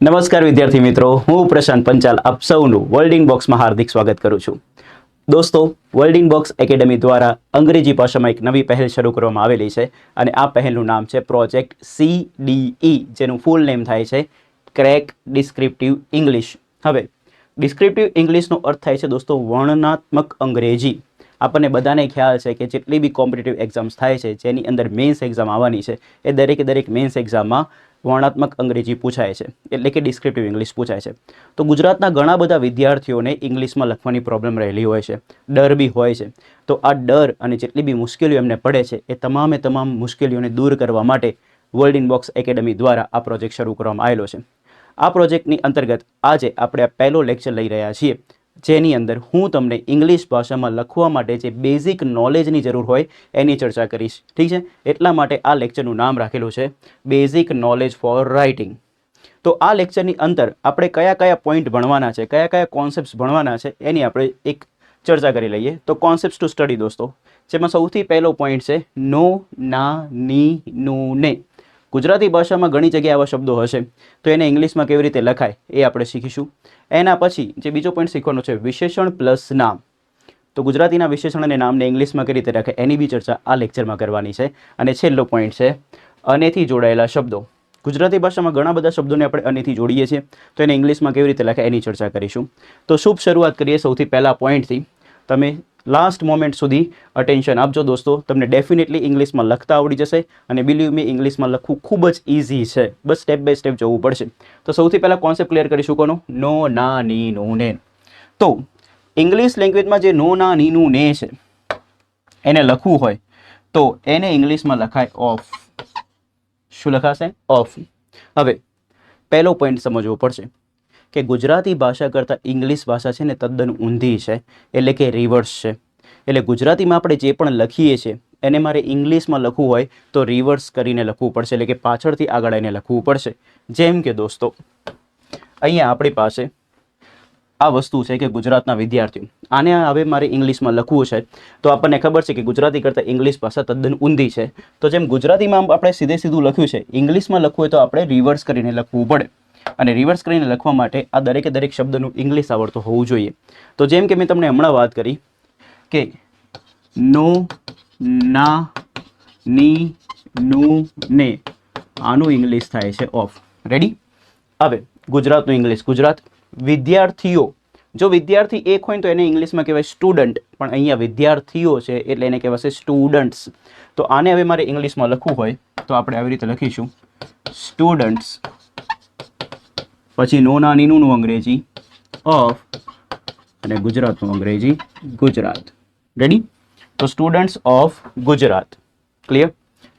નમસ્કાર વિદ્યાર્થી મિત્રો, હું પ્રશાંત પંચાલ આપ સૌનું વર્લ્ડિંગ બોક્સમાં હાર્દિક સ્વાગત કરું છું. દોસ્તો, વર્લ્ડિંગ બોક્સ એકેડમી દ્વારા અંગ્રેજી ભાષામાં એક નવી પહેલ શરૂ કરવામાં આવેલી છે અને આ પહેલનું નામ છે પ્રોજેક્ટ CDE, જેનું ફૂલ નેમ થાય છે ક્રેક ડિસ્ક્રિપ્ટિવ ઇંગ્લિશ. હવે ડિસ્ક્રિપ્ટિવ ઇંગ્લિશનો અર્થ થાય છે દોસ્તો વર્ણનાત્મક અંગ્રેજી. આપણને બધાને ખ્યાલ છે કે જેટલી બી કોમ્પિટિટિવ એક્ઝામ્સ થાય છે, જેની અંદર મેન્સ એક્ઝામ આવવાની છે, એ દરેક મેન્સ એક્ઝામમાં વર્ણનાત્મક અંગ્રેજી પૂછાય છે, એટલે કે ડિસ્ક્રિપ્ટિવ ઇંગ્લિશ પૂછાય છે. તો ગુજરાતના ઘણા બધા વિદ્યાર્થીઓને ઇંગ્લિશમાં લખવાની પ્રોબ્લેમ રહેલી હોય છે, ડર બી હોય છે. તો આ ડર અને જેટલી બી મુશ્કેલીઓ એમને પડે છે, એ તમામ મુશ્કેલીઓને દૂર કરવા માટે વર્લ્ડિંગ બોક્સ એકેડમી દ્વારા આ પ્રોજેક્ટ શરૂ કરવામાં આવેલો છે. આ પ્રોજેક્ટની અંતર્ગત આજે આપણે આ પહેલો લેક્ચર લઈ રહ્યા છીએ, જેની અંદર હું તમને ઇંગ્લિશ ભાષામાં લખવા માટે જે બેઝિક નોલેજની જરૂર હોય એની ચર્ચા કરીશ. ઠીક છે, એટલા માટે આ લેક્ચરનું નામ રાખેલું છે બેઝિક નોલેજ ફોર રાઇટિંગ. તો આ લેક્ચરની અંદર આપણે કયા પોઈન્ટ ભણવાના છે, કયા કોન્સેપ્ટ્સ ભણવાના છે, એની આપણે એક ચર્ચા કરી લઈએ. તો કોન્સેપ્ટ્સ ટુ સ્ટડી દોસ્તો, જેમાં સૌથી પહેલો પોઈન્ટ છે નો, ના, ની, નું, ને. ગુજરાતી ભાષામાં ઘણી જગ્યાએ આવા શબ્દો હશે, તો એને ઇંગ્લિશમાં કેવી રીતે લખાય એ આપણે શીખીશું. એના પછી જે બીજો પોઈન્ટ શીખવાનો છે વિશેષણ પ્લસ નામ. તો ગુજરાતીના વિશેષણ અને નામને ઇંગ્લિશમાં કેવી રીતે લખાય એની બી ચર્ચા આ લેક્ચરમાં કરવાની છે. અને છેલ્લો પોઈન્ટ છે અનેથી જોડાયેલા શબ્દો. ગુજરાતી ભાષામાં ઘણા બધા શબ્દોને આપણે અનેથી જોડીએ છીએ, તો એને ઇંગ્લિશમાં કેવી રીતે લખાય એની ચર્ચા કરીશું. તો શુભ શરૂઆત કરીએ સૌથી પહેલા પોઈન્ટથી. તમે લાસ્ટ મોમેન્ટ સુધી અટેન્શન આપજો દોસ્તો, તમને ડેફિનેટલી ઇંગ્લિશમાં લખતા આવડી જશે અને બિલીવ મી ઇંગ્લિશમાં લખવું ખૂબ જ ઇઝી છે, બસ સ્ટેપ બાય સ્ટેપ જવું પડશે. તો સૌથી પહેલાં કોન્સેપ્ટ ક્લિયર કરીશું કોનો? નો, ના, ની, નું, ને. તો ઇંગ્લિશ લેંગ્વેજમાં જે નો, ના, ની, નું, ને છે, એને લખવું હોય તો એને ઇંગ્લિશમાં લખાય ઓફ. શું લખાશે? ઓફ. હવે પહેલો પોઈન્ટ સમજવો પડશે કે ગુજરાતી ભાષા કરતાં ઇંગ્લિશ ભાષા છે ને તદ્દન ઊંધી છે, એટલે કે રિવર્સ છે. એટલે ગુજરાતીમાં આપણે જે પણ લખીએ છીએ એને મારે ઇંગ્લિશમાં લખવું હોય તો રિવર્સ કરીને લખવું પડશે, એટલે કે પાછળથી આગળ આવીને લખવું પડશે. જેમ કે દોસ્તો અહીંયા આપણી પાસે આ વસ્તુ છે કે ગુજરાતના વિદ્યાર્થીઓ, આને હવે મારે ઇંગ્લિશમાં લખવું છે તો આપણને ખબર છે કે ગુજરાતી કરતાં ઇંગ્લિશ ભાષા તદ્દન ઊંધી છે. તો જેમ ગુજરાતીમાં આપણે સીધું લખ્યું છે, ઇંગ્લિશમાં લખવું હોય તો આપણે રિવર્સ કરીને લખવું પડે. અને રિવર્સ કરીને લખવા માટે આ દરેક શબ્દનું ઇંગ્લિશ આવડતું હોવું જોઈએ. તો જેમ કે મેં તમને હમણાં વાત કરી કે નો, ના, ની, નું, ને, આનું ઇંગ્લિશ થાય છે ઓફ. રેડી? હવે ગુજરાતનું ઇંગ્લિશ. ગુજરાત વિદ્યાર્થીઓ, જો વિદ્યાર્થી એક હોય તો એને ઇંગ્લિશમાં કહેવાય સ્ટુડન્ટ, પણ અહીંયા વિદ્યાર્થીઓ છે એટલે એને કહેવાશે સ્ટુડન્ટ્સ. તો આને હવે મારે ઇંગ્લિશમાં લખવું હોય તો આપણે આવી રીતે લખીશું સ્ટુડન્ટ્સ, પછી નો, ના, ની, નું અંગ્રેજી ઓફ અને ગુજરાતનું અંગ્રેજી ગુજરાત. રેડી? તો સ્ટુડન્ટ્સ ઓફ ગુજરાત. ક્લિયર?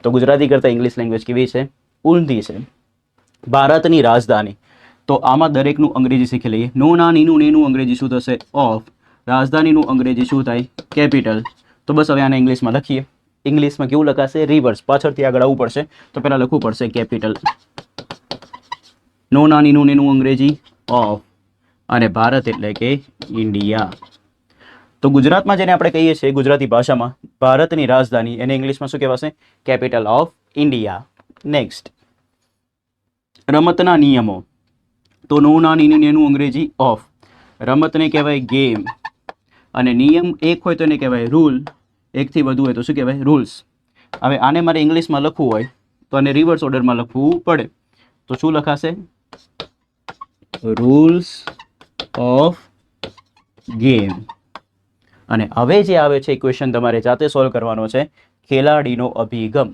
તો ગુજરાતી કરતાં ઇંગ્લિશ લેંગ્વેજ કેવી છે? ઊંધી છે. ભારતની રાજધાની, તો આમાં દરેકનું અંગ્રેજી શીખી લઈએ. નો, ના, ની, નું, ને નું અંગ્રેજી શું થશે? ઓફ. રાજધાનીનું અંગ્રેજી શું થાય? કેપિટલ. તો બસ હવે આને ઇંગ્લિશમાં લખીએ. ઇંગ્લિશમાં કેવું લખાશે? રિવર્સ, પાછળથી આગળ આવવું પડશે. તો પહેલાં લખવું પડશે કેપિટલ. નો, ના, ની, નું, ને નું અંગ્રેજી ઓફ અને ભારત એટલે કે ઇન્ડિયા. તો ગુજરાતમાં જેને આપણે કહીએ છીએ ગુજરાતી ભાષામાં ભારતની રાજધાની, એને ઇંગ્લિશમાં શું કહેવાશે? Capital of India. નેક્સ્ટ, રમતના નિયમો. તો નો, ના, ની, નું અંગ્રેજી ઓફ. રમતને કહેવાય ગેમ અને નિયમ એક હોય તો એને કહેવાય રૂલ, એકથી વધુ હોય તો શું કહેવાય? રૂલ્સ. હવે આને મારે ઇંગ્લિશમાં લખવું હોય તો આને રિવર્સ ઓર્ડરમાં લખવું પડે. તો શું લખાશે? Rules of game. અને હવે જે આવે છે ઇક્વેશન તમારે જાતે સોલ્વ કરવાનો છે, ખેલાડીનો અભિગમ.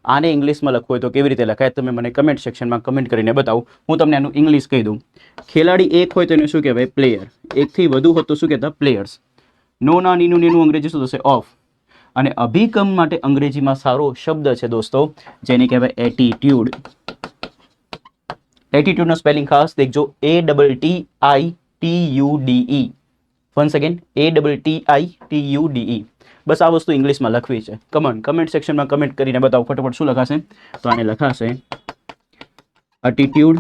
આને ઇંગ્લિશમાં લખવું હોય તો કેવી રીતે લખાય તમે મને કમેન્ટ સેક્શનમાં કમેન્ટ કરીને બતાવો. હું તમને આનું ઇંગ્લિશ કહી દઉં. ખેલાડી એક હોય તો એને શું કહેવાય? પ્લેયર. એકથી વધુ હોય તો શું કહેતા? પ્લેયર્સ. નો, ના, ની, નું, ને નું અંગ્રેજી શું થશે? ઓફ. અને અભિગમ માટે અંગ્રેજીમાં સારો શબ્દ છે દોસ્તો, જેને કહેવાય એટીટ્યુડ. એટીટ્યુડનો સ્પેલિંગ ખાસ દેખજો, ATTITUDE. Once again, ATTITUDE. બસ આ વસ્તુ ઇંગ્લિશમાં લખવી છે. કમેન્ટ સેક્શનમાં કમેન્ટ કરીને બતાવો ફટાફટ શું લખાશે. તો આને લખાશે એટીટ્યુડ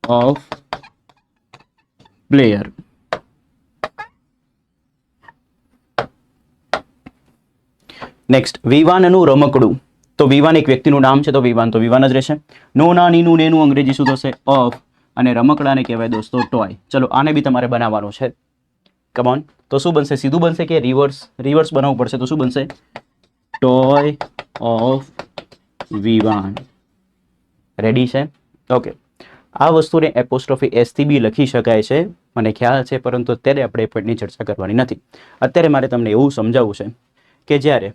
ઓફ પ્લેયર. નેક્સ્ટ, વિવાનનું રમકડું. તો વિવાન એક વ્યક્તિનું નામ છે, તો વિવાન જ રહેશે. નો ના નીનું નેનું અંગ્રેજી શું થશે? ઓફ. અને રમકડાને કહેવાય દોસ્તો ટોય. ચલો આને બી તમારે બનાવવાનું છે. Come on. તો શું બનશે? સીધું બનશે કે રિવર્સ બનાવવું પડશે? તો શું બનશે? Toy of Vivaan. રેડી છે? ઓકે. આ વસ્તુને એપોસ્ટ્રોફી એસ થી બી લખી શકાય છે, મને ખ્યાલ છે, પરંતુ અત્યારે આપણે એ પોઈન્ટની ચર્ચા કરવાની નથી. અત્યારે મારે તમને એવું સમજાવવું છે કે જ્યારે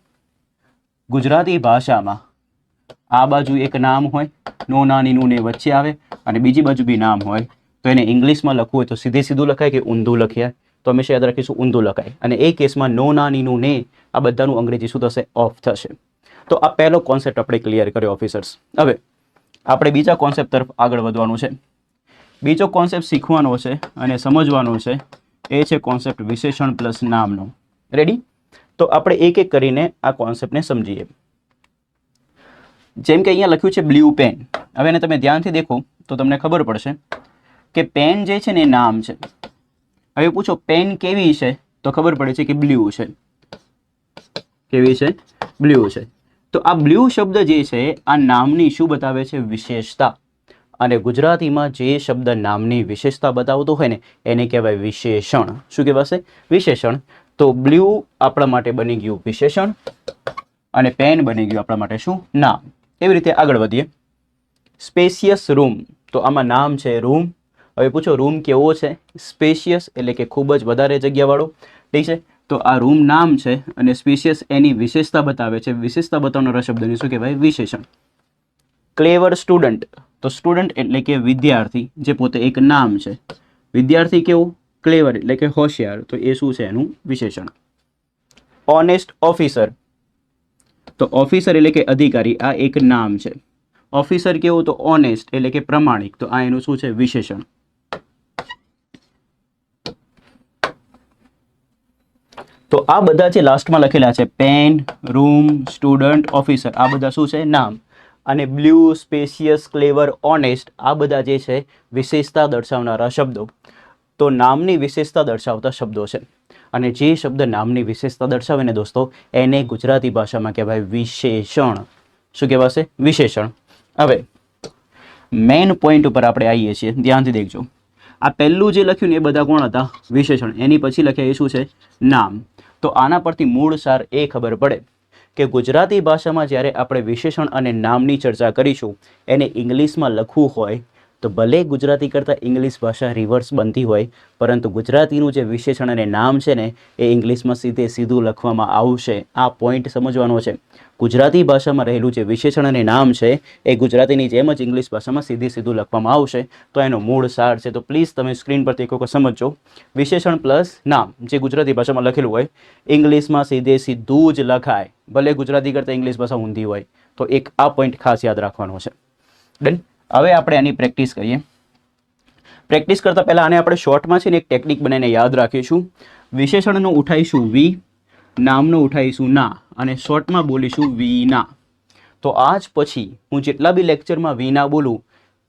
ગુજરાતી ભાષામાં આ બાજુ એક નામ હોય, નો ના નીનું ને વચ્ચે આવે, અને બીજી બાજુ બી નામ હોય, તો એને ઇંગ્લિશમાં લખવું હોય તો સીધું લખાય કે ઊંધું લખ્યા? તો હંમેશા યાદ રાખીશું ઊંધું લખાય. અને એ કેસમાં નો ના નીનું ને આ બધાનું અંગ્રેજી શું થશે? ઓફ થશે. તો આ પહેલો કોન્સેપ્ટ આપણે ક્લિયર કર્યો ઓફિસર્સ. હવે આપણે બીજા કોન્સેપ્ટ તરફ આગળ વધવાનું છે. બીજો કોન્સેપ્ટ શીખવાનો છે અને સમજવાનો છે, એ છે કોન્સેપ્ટ વિશેષણ પ્લસ નામનો. રેડી? તો આપણે એક એક કરીને આ કોન્સેપ્ટને સમજીએ. જેમ કે અહીંયા લખ્યું છે બ્લુ પેન. હવે એને તમે ધ્યાનથી દેખો તો તમને ખબર પડશે કે પેન જે છે ને એ નામ છે. હવે પૂછો પેન કેવી છે? તો ખબર પડે છે કે બ્લુ છે. કેવી છે? બ્લુ છે. તો આ બ્લુ શબ્દ જે છે આ નામની શું બતાવે છે? વિશેષતા. અને ગુજરાતીમાં જે શબ્દ નામની વિશેષતા બતાવતો હોય ને એને કહેવાય વિશેષણ. શું કહેવાશે? વિશેષણ. તો બ્લુ આપણા માટે બની ગયું વિશેષણ અને પેન બની ગયું આપણા માટે શું? નામ. એવી રીતે આગળ વધીએ. Spacious room. તો આમાં નામ છે રૂમ. હવે પૂછો રૂમ કેવો છે? સ્પેશિયસ એટલે કે ખૂબ જ વધારે જગ્યાવાળો. ઠીક છે? તો આ રૂમ નામ છે અને સ્પેશિયસ એની વિશેષતા બતાવે છે. વિશેષતા બતાવનારા શબ્દને શું કહેવાય? વિશેષણ. ક્લેવર સ્ટુડન્ટ. તો સ્ટુડન્ટ એટલે કે વિદ્યાર્થી, જે પોતે એક નામ છે. વિદ્યાર્થી કેવો? ક્લેવર એટલે કે હોશિયાર. તો એ શું છે? એનું વિશેષણ. Honest officer. તો ઓફિસર એટલે કે અધિકારી, આ એક નામ છે. ઓફિસર કેવું? તો ઓનેસ્ટ એટલે કે પ્રમાણિક. તો આ એનું શું છે? વિશેષણ. તો આ બધા જે લાસ્ટમાં લખેલા છે પેન, રૂમ, સ્ટુડન્ટ, ઓફિસર, આ બધા શું છે? નામ. અને બ્લુ, સ્પેશિયસ, ક્લેવર, ઓનેસ્ટ, આ બધા જે છે વિશેષતા દર્શાવનારા શબ્દો. તો નામની વિશેષતા દર્શાવતા શબ્દો છે. અને જે શબ્દ નામની વિશેષતા દર્શાવે ને દોસ્તો, એને ગુજરાતી ભાષામાં કહેવાય વિશેષણ. શું કહેવાશે? વિશેષણ. હવે મેઇન પોઈન્ટ ઉપર આપણે આવીએ છીએ, ધ્યાનથી દેખજો. આ પહેલું જે લખ્યું ને એ બધા કોણ હતા? વિશેષણ. એની પછી લખ્યા એ શું છે? નામ. તો આના પરથી મૂળ સાર એ ખબર પડે કે ગુજરાતી ભાષામાં જ્યારે આપણે વિશેષણ અને નામની ચર્ચા કરીશું, એને ઇંગ્લિશમાં લખવું હોય તો ભલે ગુજરાતી કરતાં ઇંગ્લિશ ભાષા રિવર્સ બનતી હોય, પરંતુ ગુજરાતીનું જે વિશેષણ અને નામ છે ને એ ઇંગ્લિશમાં સીધું લખવામાં આવશે. આ પોઈન્ટ સમજવાનો છે. ગુજરાતી ભાષામાં રહેલું જે વિશેષણ અને નામ છે એ ગુજરાતીની જેમ જ ઇંગ્લિશ ભાષામાં સીધું લખવામાં આવશે. તો એનો મૂળ સાર છે. તો પ્લીઝ તમે સ્ક્રીન પરથી એક વખત સમજો. વિશેષણ પ્લસ નામ જે ગુજરાતી ભાષામાં લખેલું હોય, ઇંગ્લિશમાં સીધું જ લખાય, ભલે ગુજરાતી કરતાં ઇંગ્લિશ ભાષા ઊંધી હોય. તો એક આ પોઈન્ટ ખાસ યાદ રાખવાનો છે. ડન. હવે આપણે આની પ્રેક્ટિસ કરીએ. પ્રેક્ટિસ કરતાં પહેલાં આને આપણે શોર્ટમાં છે ને એક ટેકનિક બનાવીને યાદ રાખીશું. વિશેષણનું ઉઠાઈશું વી, નામનું ઉઠાઈશું ના, અને શોર્ટમાં બોલીશું વીના. તો આજ પછી હું જેટલા બી લેક્ચરમાં વીના બોલું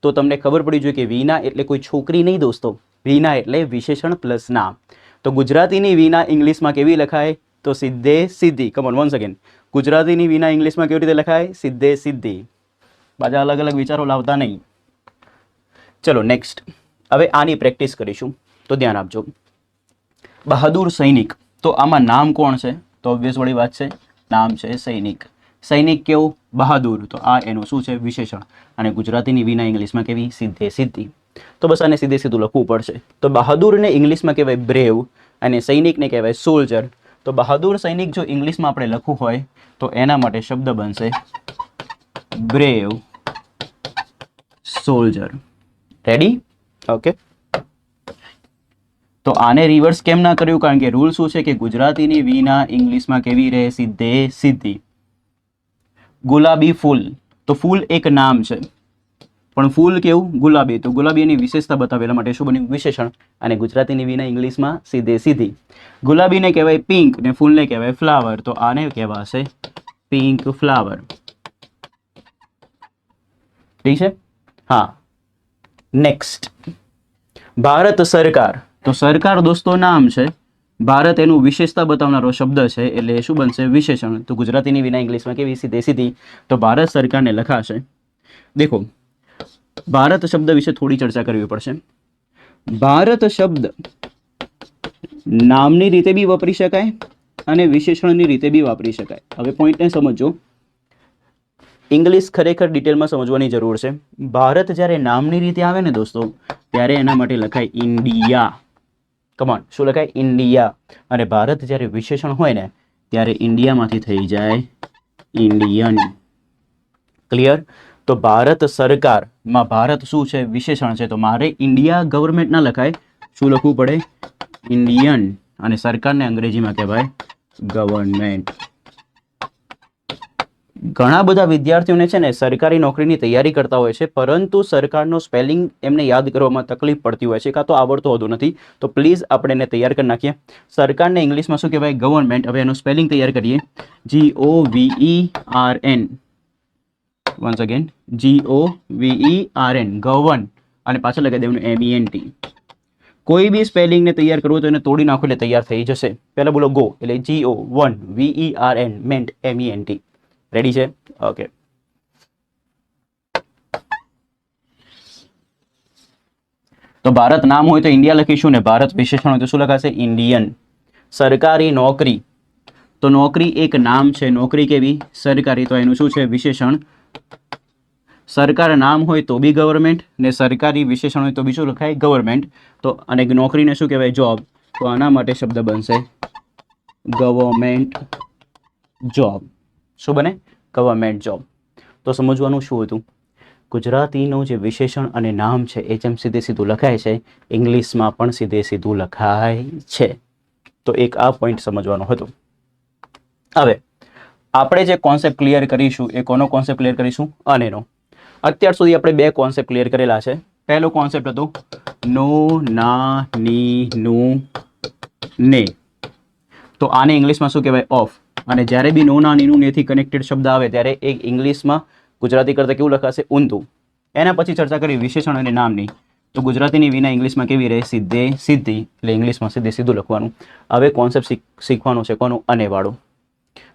તો તમને ખબર પડી જોઈએ કે વીના એટલે કોઈ છોકરી નહીં દોસ્તો. વીના એટલે વિશેષણ પ્લસ નામ. તો ગુજરાતીની વીના ઇંગ્લિશમાં કેવી લખાય? તો સીધી. Come on once again. ગુજરાતીની વીના ઇંગ્લિશમાં કેવી રીતે લખાય? સીધી. પાછા અલગ અલગ વિચારો લાવતા નહીં. ચલો નેક્સ્ટ. હવે આની પ્રેક્ટિસ કરીશું. તો ધ્યાન આપજો. બહાદુર સૈનિક. તો આમાં નામ કોણ છે? તો ઓબ્વિયસ વાળી વાત છે, નામ છે સૈનિક. સૈનિક કેવું? બહાદુર. તો આ એનું શું છે? વિશેષણ. અને ગુજરાતીની વીના ઇંગ્લિશમાં કેવી? સીધી. તો બસ આને સીધું લખવું પડશે. તો બહાદુરને ઇંગ્લિશમાં કહેવાય બ્રેવ અને સૈનિકને કહેવાય સોલ્જર. તો બહાદુર સૈનિક જો ઇંગ્લિશમાં આપણે લખવું હોય તો એના માટે શબ્દ બનશે બ્રેવ સોલ્જર. રેડી? ઓકે. તો આને રિવર્સ કેમ ના કર્યું? કારણ કે રૂલ શું છે કે ગુજરાતીની વીના ઇંગ્લિશમાં કેવી રહે? સીધી. ગુલાબી ફૂલ. તો ફૂલ એક નામ છે, પણ ફૂલ કેવું? ગુલાબી. તો ગુલાબીની વિશેષતા બતાવેલા માટે શું બન્યું? વિશેષણ. અને ગુજરાતીની વીના ઇંગ્લિશમાં સીધી. ગુલાબીને કહેવાય પિંક ને ફૂલને કહેવાય ફ્લાવર. તો આને કહેવાશે પિંક ફ્લાવર. ઠીક છે? હા. નેક્સ્ટ. ભારત સરકાર. તો સરકાર દોસ્તો નામ છે. ભારત એનું વિશેષતા બતાવનારો શબ્દ છે, એટલે શું બનશે? વિશેષણ. તો ગુજરાતીની વિના ઇંગ્લિશમાં કેવી? સીધે સીધી. તો ભારત સરકારને લખાશે. દેખો, ભારત શબ્દ વિશે થોડી ચર્ચા કરવી પડશે. ભારત શબ્દ નામની રીતે બી વાપરી શકાય અને વિશેષણની રીતે બી વાપરી શકાય. હવે પોઈન્ટને સમજો. ઇંગ્લિશ ખરેખર ડિટેલમાં સમજવાની જરૂર છે. ભારત જ્યારે નામની રીતે આવે ને દોસ્તો, ત્યારે એના માટે લખાય ઇન્ડિયા. કમોન, શું લખાય? ઇન્ડિયા. અને ભારત જ્યારે વિશેષણ હોય ને, ત્યારે ઇન્ડિયામાંથી થઈ જાય ઇન્ડિયન. ક્લિયર? તો ભારત સરકારમાં ભારત શું છે? વિશેષણ છે. તો મારે ઇન્ડિયા ગવર્મેન્ટ ના લખાય. શું લખવું પડે? ઇન્ડિયન. અને સરકારને અંગ્રેજીમાં કહેવાય ગવર્મેન્ટ. ઘણા બધા વિદ્યાર્થીઓને છે ને સરકારી નોકરીની તૈયારી કરતા હોય છે, પરંતુ સરકારનો સ્પેલિંગ એમને યાદ કરવામાં તકલીફ પડતી હોય છે, કાં તો આવડતો હોતું નથી. તો પ્લીઝ આપણે એને તૈયાર કરી નાખીએ. સરકારને ઇંગ્લિશમાં શું કહેવાય? ગવર્મેન્ટ. હવે એનું સ્પેલિંગ તૈયાર કરીએ. GOVERN. Once again, GOVERN. Govern. અને પાછળ લગાવી દેવાનું MENT. કોઈ બી સ્પેલિંગને તૈયાર કરવું તો એને તોડી નાખો એટલે તૈયાર થઈ જશે. પહેલા બોલો ગો, એટલે GOVERN મેન્ટ MENT. રેડી છે? ઓકે. તો ભારત નામ હોય તો ઇન્ડિયા લખીશું ને ભારત વિશેષણ હોય તો શું લખાશે? ઇન્ડિયન. સરકારી નોકરી. તો નોકરી એક નામ છે. નોકરી કેવી? સરકારી. તો એનું શું છે? વિશેષણ. સરકાર નામ હોય તો બી ગવર્મેન્ટ, ને સરકારી વિશેષણ હોય તો બી શું લખાય? ગવર્મેન્ટ. તો અને નોકરીને શું કહેવાય? જોબ. તો આના માટે શબ્દ બનશે ગવર્મેન્ટ જોબ. શું બને? Government job. તો સમજવાનું શું હતું? ગુજરાતીનું જે વિશેષણ અને નામ છે એ જેમ સીધે સીધું લખાય છે, ઇંગ્લિશમાં પણ સીધે સીધું લખાય છે. તો એક આ પોઈન્ટ સમજવાનો હતો. હવે આપણે જે કોન્સેપ્ટ ક્લિયર કરીશું એ કોનો કોન્સેપ્ટ ક્લિયર કરીશું? અનેનો. અત્યાર સુધી આપણે બે કોન્સેપ્ટ ક્લિયર કરેલા છે. પહેલો કોન્સેપ્ટ હતો નો, ના, ની, નું, ને. તો આને ઇંગ્લિશમાં શું કહેવાય? ઓફ. અને જ્યારે બી નો, ના, ની, નું, નેથી કનેક્ટેડ શબ્દ આવે ત્યારે એક ઇંગ્લિશમાં ગુજરાતી કરતાં કેવું લખાશે? ઊંધું. એના પછી ચર્ચા કરી વિશેષણ અને નામની. તો ગુજરાતીની વિના ઇંગ્લિશમાં કેવી રહે? સીધે સીધી. એટલે ઇંગ્લિશમાં સીધે સીધું લખવાનું. હવે કોન્સેપ્ટ શીખવાનો છે કોનું? અનેવાળું.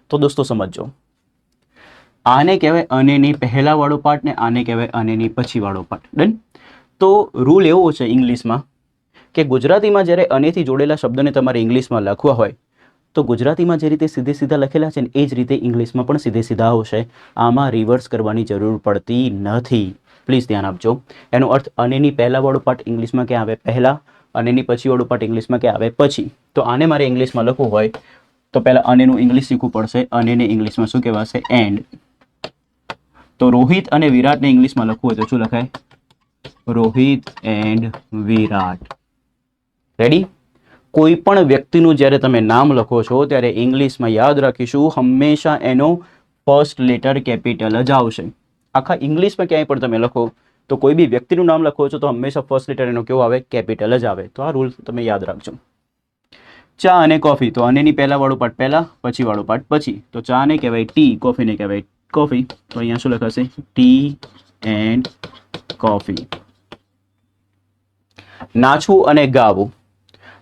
તો દોસ્તો સમજો, આને કહેવાય અનેની પહેલા વાળો પાર્ટ ને આને કહેવાય અનેની પછી વાળો પાર્ટ. ડન? તો રૂલ એવો છે ઇંગ્લિશમાં કે ગુજરાતીમાં જ્યારે અનેથી જોડેલા શબ્દોને તમારે ઇંગ્લિશમાં લખવા હોય તો ગુજરાતીમાં જે રીતે સીધે સીધા લખેલા છે ને એ જ રીતે ઇંગ્લિશમાં પણ સીધે સીધા આવશે. આમાં રિવર્સ કરવાની જરૂર પડતી નથી. પ્લીઝ ધ્યાન આપજો. એનો અર્થ અનેની પહેલા વાળો પાર્ટ ઇંગ્લિશમાં ક્યાં આવે? પહેલા. અનેની પછી વાળો પાર્ટ ઇંગ્લિશમાં ક્યાં આવે? પછી. તો આને મારે ઇંગ્લિશમાં લખવું હોય તો પહેલા અનેનું ઇંગ્લિશ શીખવું પડશે. અનેને ઇંગ્લિશમાં શું કહેવાશે? એન્ડ. તો રોહિત અને વિરાટને ઇંગ્લિશમાં લખવું હોય તો શું લખાય? Rohit and Virat. રેડી? કોઈ પણ વ્યક્તિનું જ્યારે તમે નામ લખો છો ત્યારે ઇંગ્લિશમાં યાદ રાખીશું હંમેશા એનો ફર્સ્ટ લેટર કેપિટલ જ આવશે. આખા ઇંગ્લિશમાં ક્યાંય પણ તમે લખો તો કોઈ બી વ્યક્તિનું નામ લખો છો તો હંમેશા ફર્સ્ટ લેટર એનો કેવો આવે? કેપિટલ જ આવે. તો આ રૂલ તમે યાદ રાખજો. ચા અને કોફી. તો અનેની પહેલા વાળો પાર્ટ પહેલા, પછી વાળો પાર્ટ પછી. તો ચા ને કહેવાય ટી, કોફીને કહેવાય કોફી. તો અહીંયા શું લખાશે? T and coffee. નાચવું અને ગાવું.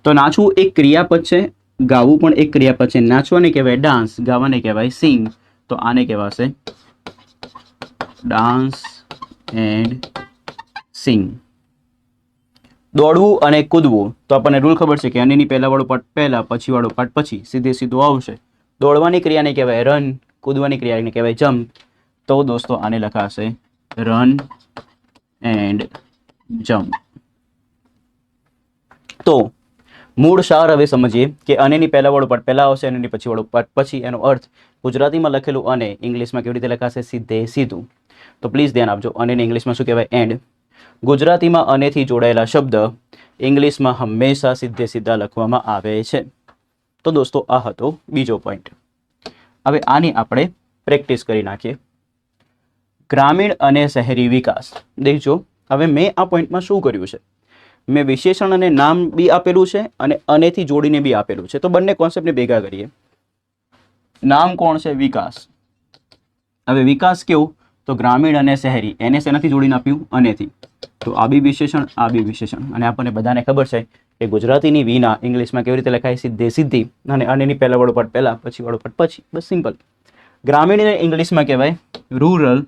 તો નાચવું એક ક્રિયાપદ છે, ગાવું પણ એક ક્રિયાપદ છે. નાચવાને કહેવાય ડાન્સ, ગાવાને કહેવાય સિંગ. તો આને કહેવાશે ડાન્સ એન્ડ સિંગ. દોડવું અને કૂદવું. તો આપણને રૂલ ખબર છે કે અનેની પહેલા વાળો પાર્ટ પહેલા, પછી વાળો પાર્ટ પછી. સીધે સીધું આવશે. દોડવાની ક્રિયાને કહેવાય રન, કૂદવાની ક્રિયાને કહેવાય જમ્પ. તો દોસ્તો આને લખાશે રન એન્ડ જમ્પ. તો મૂળ સાર હવે સમજીએ કે અનેની પહેલા વાળો પાર્ટ પહેલા આવશે, અનેની પછી વાળો પાર્ટ પછી. એનો અર્થ ગુજરાતીમાં લખેલું અને ઇંગ્લિશમાં કેવી રીતે લખાશે? સીધે સીધું. તો પ્લીઝ ધ્યાન આપજો. અનેને ઇંગ્લિશમાં શું કહેવાય? એન્ડ. ગુજરાતીમાં અનેથી જોડાયેલા શબ્દ ઇંગ્લિશમાં હંમેશા સીધે સીધા લખવામાં આવે છે. તો દોસ્તો આ હતો બીજો પોઈન્ટ. હવે આની આપણે પ્રેક્ટિસ કરી નાખીએ. ગ્રામીણ અને શહેરી વિકાસ. દેખજો, હવે મેં આ પોઈન્ટમાં શું કર્યું છે? મેં વિશેષણ અને નામ બી આપેલું છે અને અનેથી જોડીને બી આપેલું છે. તો બંને કોન્સેપ્ટને ભેગા કરીએ. નામ કોણ છે? વિકાસ. હવે વિકાસ કેવું? તો ગ્રામીણ અને શહેરી. એને શેનાથી જોડીને આપ્યું? અનેથી. તો આ બી વિશેષણ, આ બી વિશેષણ. અને આપણને બધાને ખબર છે કે ગુજરાતીની વિના ઇંગ્લિશમાં કેવી રીતે લખાય? સીધે સીધી. અને આની પહેલા વાળો પાર્ટ પહેલા, પછી વાળો પાર્ટ પછી. બસ સિમ્પલ. ગ્રામીણને ઇંગ્લિશમાં કહેવાય રૂરલ,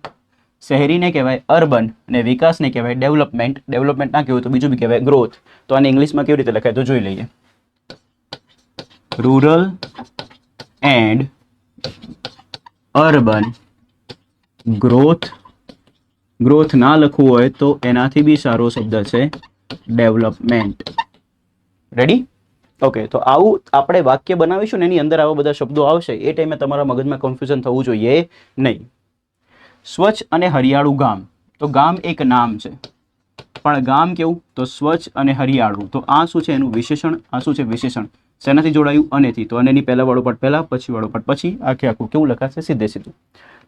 શહેરીને કહેવાય અર્બન, અને વિકાસને કહેવાય ડેવલપમેન્ટ. ડેવલપમેન્ટ ના કહેવાય તો બીજું બી કહેવાય ગ્રોથ. તો આને ઇંગ્લિશમાં કેવી રીતે લખાય તો જોઈ લઈએ. Rural and urban growth. Growth ના લખવું હોય તો એનાથી બી સારો શબ્દ છે ડેવલપમેન્ટ. રેડી? ઓકે, તો આવું આપણે વાક્ય બનાવીશું ને એની અંદર આવા બધા શબ્દો આવશે. એ ટાઈમે તમારા મગજમાં કન્ફ્યુઝન થવું જોઈએ નહીં. સ્વચ્છ અને હરિયાળું ગામ. તો ગામ એક નામ છે, પણ ગામ કેવું? તો સ્વચ્છ અને હરિયાળું. તો આ શું છે? એનું વિશેષણ. આ શું છે? વિશેષણ. શેનાથી જોડાયું? અનેથી. તો અનેની પહેલા વાળો પાર્ટ પહેલા, પછી વાળો પાર્ટ પછી. આખે આખું કેવું લખાશે? સીધે સીધું.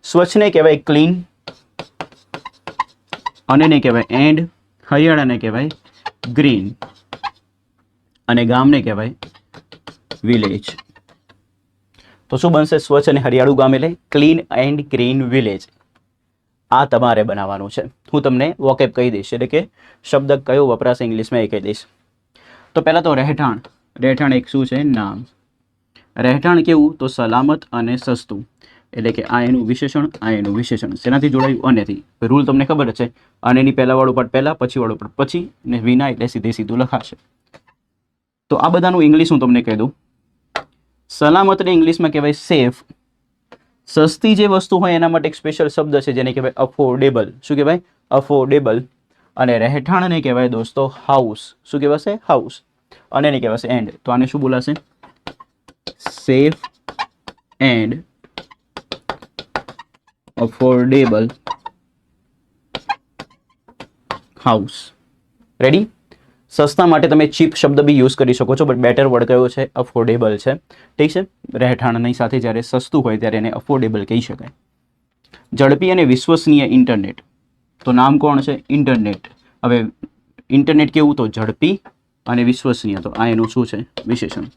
સ્વચ્છને કહેવાય ક્લીન, અનેને કહેવાય એન્ડ, હરિયાળાને કહેવાય ગ્રીન, અને ગામને કહેવાય વિલેજ. તો શું બનશે? સ્વચ્છ અને હરિયાળું ગામ એટલે ક્લીન એન્ડ ગ્રીન વિલેજ. આ તમારે બનાવવાનું છે. હું તમને વોકેબ કહી દઈશ, એટલે કે શબ્દ કયો વપરાશે ઇંગ્લિશમાં એ કહી દઈશ. તો પહેલાં તો રહેઠાણ. રહેઠાણ એક શું છે? નામ. રહેઠાણ કેવું? તો સલામત અને સસ્તું. એટલે કે આ એનું વિશેષણ, આ એનું વિશેષણ. શેનાથી જોડાયું? અનેથી. રૂલ તમને ખબર જ છે. અનેની પહેલા વાળો પાર્ટ પહેલા, પછી વાળો પાર્ટ પછી, ને વિના એટલે સીધે સીધું લખાશે. તો આ બધાનું ઇંગ્લિશ હું તમને કહી દઉં. સલામતને ઇંગ્લિશમાં કહેવાય સેફ. સસ્તી જે વસ્તુ હોય એના માટે એક સ્પેશિયલ શબ્દ છે જેને કહેવાય અફોર્ડેબલ. શું કહેવાય? અફોર્ડેબલ. અને રહેઠાણને કહેવાય દોસ્તો હાઉસ. શું કહેવાશે? હાઉસ. અને એને કહેવાશે એન્ડ. તો આને શું બોલાશે? Safe and affordable house. Ready? સસ્તા માટે તમે ચીપ શબ્દ બી યુઝ કરી શકો છો, બટ બેટર વર્ડ કયો છે? અફોર્ડેબલ છે. ઠીક છે? રહેઠાણની સાથે જ્યારે સસ્તું હોય ત્યારે એને અફોર્ડેબલ કહી શકાય. ઝડપી અને વિશ્વસનીય ઇન્ટરનેટ. તો નામ કોણ છે? ઇન્ટરનેટ. હવે ઇન્ટરનેટ કેવું? તો ઝડપી અને વિશ્વસનીય. તો આ એનું શું છે? વિશેષણ.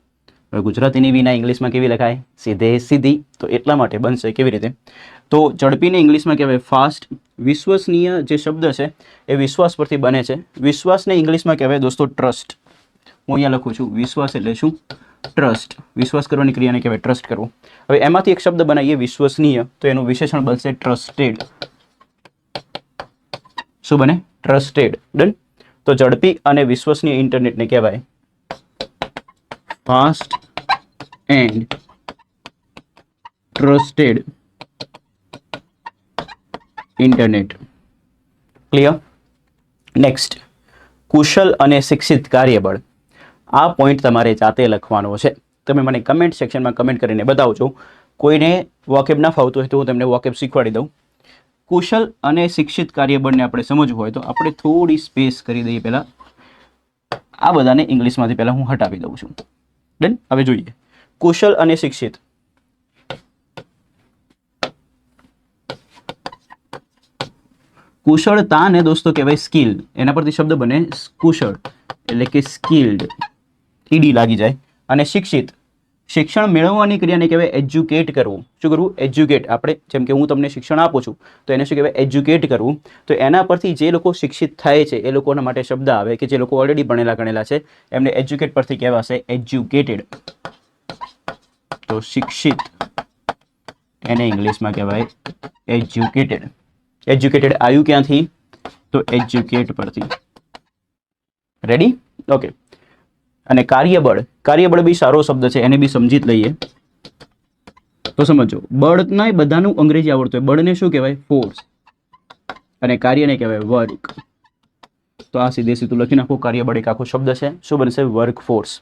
હવે ગુજરાતીની વિના ઇંગ્લિશમાં કેવી લખાય? સીધે સીધી. તો એટલા માટે બનશે કેવી રીતે? તો ઝડપીને ઇંગ્લિશમાં કહેવાય ફાસ્ટ. વિશ્વસનીય જે શબ્દ છે એ વિશ્વાસ પરથી બને છે. વિશ્વાસને ઇંગ્લિશમાં કહેવાય દોસ્તો ટ્રસ્ટ. હું અહીંયા લખું છું વિશ્વાસ એટલે શું? ટ્રસ્ટ. વિશ્વાસ કરવાની ક્રિયાને કહેવાય ટ્રસ્ટ કરવો. હવે એમાંથી એક શબ્દ બનાવીએ વિશ્વસનીય, તો એનું વિશેષણ બનશે ટ્રસ્ટેડ. શું બને? ટ્રસ્ટેડ. ડન. તો ઝડપી અને વિશ્વસનીય ઇન્ટરનેટને કહેવાય fast and trusted internet. Clear? Next, કુશલ અને શિક્ષિત કાર્યબળ. આ પોઈન્ટ તમારે જાતે લખવાનો છે. તમે મને કમેન્ટ સેક્શનમાં કમેન્ટ કરીને બતાવજો. કોઈને વોકેબ ના ફાવતું હોય તો હું તમને વોકેબ શીખવાડી દઉં. કુશલ અને શિક્ષિત કાર્યબળને આપણે સમજવું હોય તો આપણે થોડી સ્પેસ કરી દઈએ. પહેલાં આ બધાને ઇંગ્લિશમાંથી પહેલાં હું હટાવી દઉં છું. ડન. હવે જોઈએ કુશલ અને શિક્ષિત. કુશળતાને દોસ્તો કહેવાય સ્કિલ. એના પરથી શબ્દ બને કુશળ એટલે કે સ્કિલ્ડ. ઈડી લાગી જાય. અને શિક્ષિત, શિક્ષણ મેળવવાની ક્રિયાને કહેવાય એજ્યુકેટ કરવું. શું કરવું? એજ્યુકેટ. આપણે જેમ કે હું તમને શિક્ષણ આપું છું તો એને શું કહેવાય? એજ્યુકેટ કરવું. તો એના પરથી જે લોકો શિક્ષિત થાય છે એ લોકોના માટે શબ્દ આવે કે જે લોકો ઓલરેડી ભણેલા ગણેલા છે એમને એજ્યુકેટ પરથી કહેવાશે એજ્યુકેટેડ. તો શિક્ષિત એને ઇંગ્લિશમાં કહેવાય એજ્યુકેટેડ. એજ્યુકેટેડ આવ્યું ક્યાંથી? તો એજ્યુકેટ પરથી. રેડી? ઓકે. અને કાર્યબળ. કાર્યબળ બી સારો શબ્દ છે, એને બી સમજી જ લઈએ. તો સમજો, બળના બધાનું અંગ્રેજી આવડતું હોય. બળને શું કહેવાય? ફોર્સ. અને કાર્યને કહેવાય વર્ક. તો આ સીધે સીધું લખી નાખો. કાર્યબળ એક આખો શબ્દ છે. શું બનશે? Work force.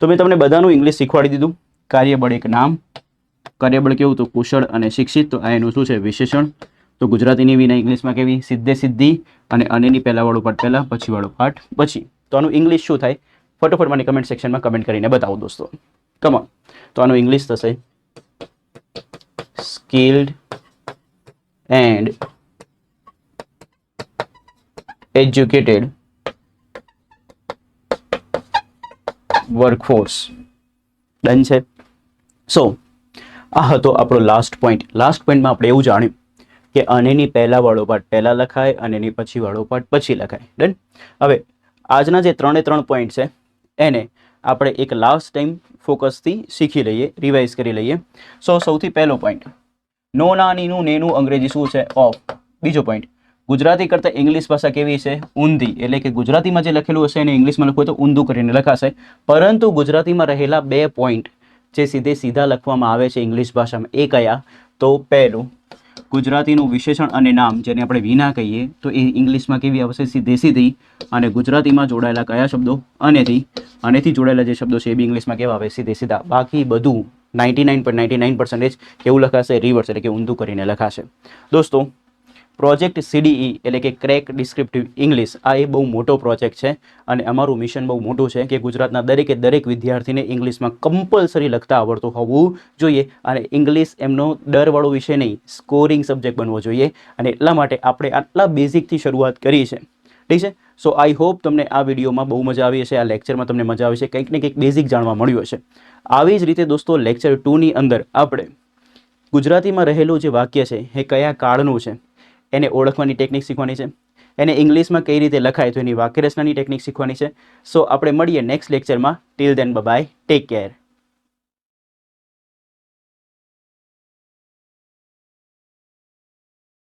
તો મેં તમને બધાનું ઇંગ્લિશ શીખવાડી દીધું. કાર્યબળ એક નામ. કાર્યબળ કેવું? તો કુશળ અને શિક્ષિત. તો આ એનું શું છે? વિશેષણ. તો ગુજરાતીની વિના ઇંગ્લિશમાં કેવી? સીધે સીધી. અને અનેની પહેલા વાળો પાર્ટ પહેલા, પછી વાળો પાર્ટ પછી. તો આનું ઇંગ્લિશ શું થાય? ફટોફટ મને કમેન્ટ સેક્શનમાં કમેન્ટ કરીને બતાવો દોસ્તો. કમોન. તો આનું ઇંગ્લિશ થશે skilled and educated workforce. Done છે? સો આ હતો આપણો લાસ્ટ પોઈન્ટ. લાસ્ટ પોઈન્ટમાં આપણે એવું જાણ્યું કે આનેની પહેલા વાળો પાર્ટ પહેલા લખાય અને એની પછી વાળો પાર્ટ પછી લખાય. ડન. હવે આજના જે 3 પોઈન્ટ છે એને આપણે એક લાસ્ટ ટાઈમ ફોકસથી શીખી લઈએ, રિવાઇઝ કરી લઈએ. સૌથી પહેલો પોઈન્ટ, નો નાનીનું નેનું અંગ્રેજી શું છે? ઓફ. બીજો પોઈન્ટ, ગુજરાતી કરતાં ઇંગ્લિશ ભાષા કેવી છે? ઊંધી. એટલે કે ગુજરાતીમાં જે લખેલું હશે એને ઇંગ્લિશમાં લખવું હોય તો ઊંધું કરીને લખાશે. પરંતુ ગુજરાતીમાં રહેલા 2 પોઈન્ટ જે સીધા લખવામાં આવે છે ઇંગ્લિશ ભાષામાં એ કયા? તો પહેલું, ગુજરાતીનું વિશેષણ અને નામ જેને આપણે વિના કહીએ તો એ ઇંગ્લિશમાં કેવી આવશે? સીધી. અને ગુજરાતીમાં જોડાયેલા કયા શબ્દો? આનેથી જોડાયેલા જે શબ્દો છે એ બી ઇંગ્લિશમાં કેવા આવે? સીધા. બાકી બધું 99.99% કેવું લખાશે? રિવર્સ, એટલે કે ઊંધું કરીને લખાશે. દોસ્તો, પ્રોજેક્ટ CDE એટલે કે ક્રેક ડિસ્ક્રિપ્ટિવ ઇંગ્લિશ, આ એ બહુ મોટો પ્રોજેક્ટ છે અને અમારું મિશન બહુ મોટું છે કે ગુજરાતના દરેક વિદ્યાર્થીને ઇંગ્લિશમાં કમ્પલસરી લખતા આવડતું હોવું જોઈએ. અને ઇંગ્લિશ એમનો ડરવાળો વિષય નહીં, સ્કોરિંગ સબ્જેક્ટ બનવો જોઈએ. અને એટલા માટે આપણે આટલા બેઝિકથી શરૂઆત કરી છે. ઠીક છે. સો આઈ હોપ તમને આ વિડીયોમાં બહુ મજા આવી હશે, આ લેક્ચરમાં તમને મજા આવી છે, કંઈક ને કંઈક બેઝિક જાણવા મળ્યું હશે. આવી જ રીતે દોસ્તો લેક્ચર 2ની અંદર આપણે ગુજરાતીમાં રહેલું જે વાક્ય છે એ કયા કાળનું છે એને ઓળખવાની ટેકનિક શીખવાની છે, એને ઇંગ્લિશમાં કઈ રીતે લખાય તો એની વાક્યરચનાની ટેકનિક શીખવાની છે. સો આપણે મળીએ નેક્સ્ટ લેક્ચરમાં. Till then by, take care.